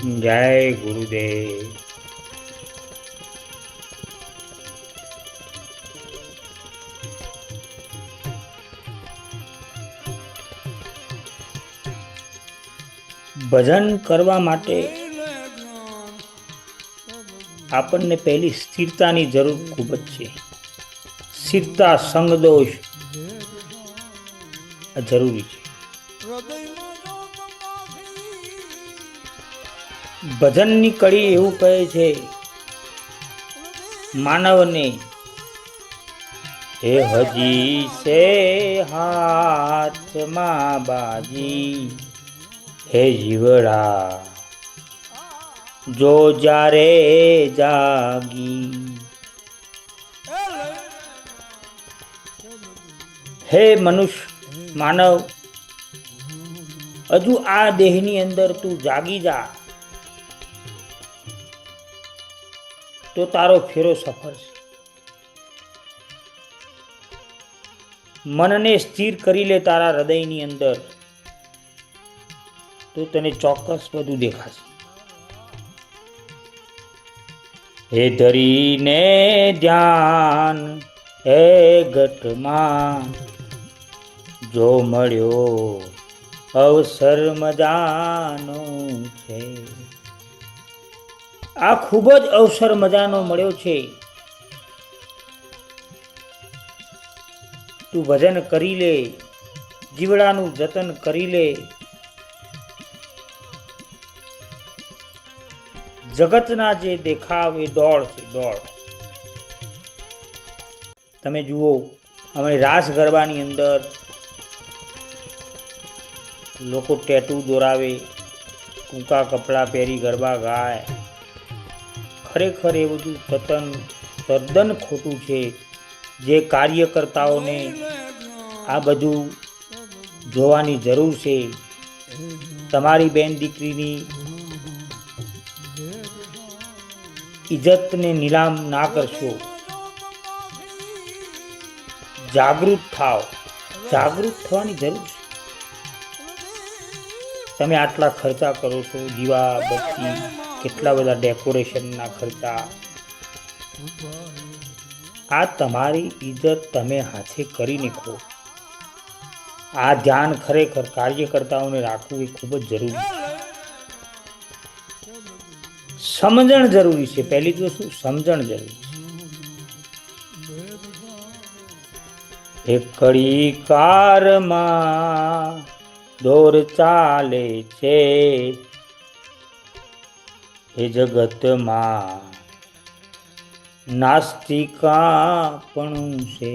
જય ગુરુદેવ. ભજન કરવા માટે આપણને પહેલી સ્થિરતાની જરૂર ખૂબ જ છે. સ્થિરતા, સંગદોષ આ જરૂરી છે. ભજનની કડી એવું કહે છે માનવને, હે હજી સે હાથમાં બાજી, હે જીવડા જો જારે જાગી, હે મનુષ્ય માનવ હજુ આ દેહની અંદર તું જાગી જા તો તારો ફેરો સફળ છે. મનને સ્થિર કરી લે તારા હૃદયની અંદર તો તને ચોક્કસ બધું દેખાશે. હે ધરીને ધ્યાન હે ઘટમાં, જો મળ્યો અવસર મજાનો છે. આ ખૂબ જ અવસર મજાનો મળ્યો છે. તું ભજન કરી લે, જીવડાનું જતન કરી લે. જગતના જે દેખાવ એ દોડ છે, દોડ. તમે જુઓ અમારી રાસ ગરબાની અંદર લોકો ટેટુ દોરાવે, ટૂંકા કપડાં પહેરી ગરબા ગાય. ખરેખર એ બધું તદ્દન ખોટું છે. જે કાર્યકર્તાઓને આ બધું જોવાની જરૂર છે. તમારી બેન દીકરીની ઇજ્જતને નીલામ ના કરશો. જાગૃત થાવ, જાગૃત થવાની જરૂર છે. તમે આટલા ખર્ચા કરો છો, દીવા બત્તી, કેટલા બધા ડેકોરેશનના ખર્ચા. આ તમારી ઇજ્જત તમે હાથે કરી નાખો. આ ધ્યાન ખરેખર કાર્યકર્તાઓને રાખવું એ ખૂબ જ જરૂરી છે. સમજણ જરૂરી છે. પહેલી તો શું સમજણ જરૂરી છે. એક કડી કારમાં દોર ચાલે છે, એ જગતમાં નાસ્તિકા પણ છે.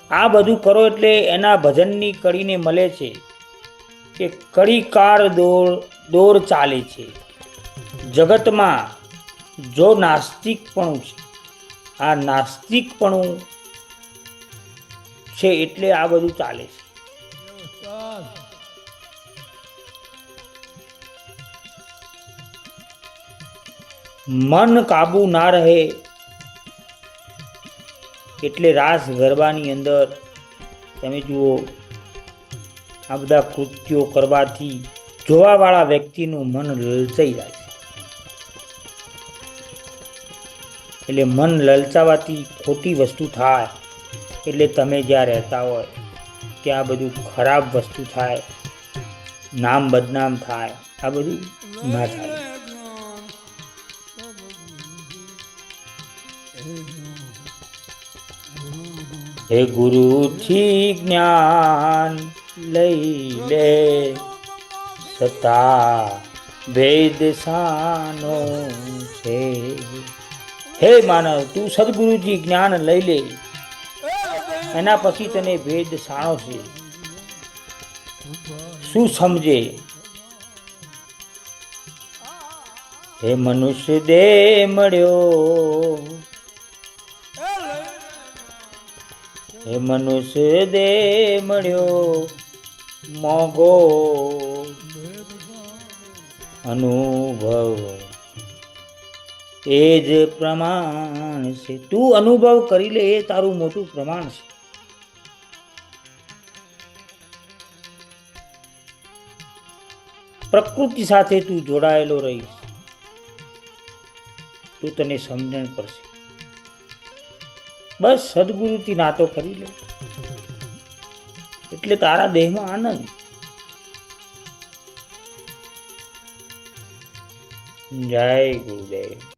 આ બધું કરો એટલે એના ભજનની કડીને મળે છે કે કડીકાર દોર ચાલે છે જગતમાં. જો નાસ્તિકપણું છે, આ નાસ્તિકપણું છે એટલે આ બધું ચાલે છે. મન કાબુ ના રહે એટલે રાસ ગરબાની અંદર તમે જુઓ આ બધા કૃત્યો કરવાથી જોવાવાળા વ્યક્તિનું મન લલચાઈ જાય છે. એટલે મન લલચાવાથી ખોટી વસ્તુ થાય. એટલે તમે જ્યાં રહેતા હોય ત્યાં બધું ખરાબ વસ્તુ થાય, નામ બદનામ થાય. આ બધું ના થાય. હે ગુરુથી જ્ઞાન લઈ લે, સતા વેદ સાનો છે. હે માનવ તું સદગુરુજી જ્ઞાન લઈ લે, એના પછી તને વેદ સાણો છે. શું સમજે? હે મનુષ્ય દેહ મળ્યો, હે મનુષ્ય દેહ મળ્યો મોગો અનુભવ એ જ પ્રમાણ છે. તું અનુભવ કરી લે એ તારું મોટું પ્રમાણ છે. પ્રકૃતિ સાથે તું જોડાયેલો રહીશ તો તને સમજણ પડશે. બસ સદગુરુથી નાતો કરી લે એટલે તારા દેહમાં આનંદ. જય ગુરુદેવ.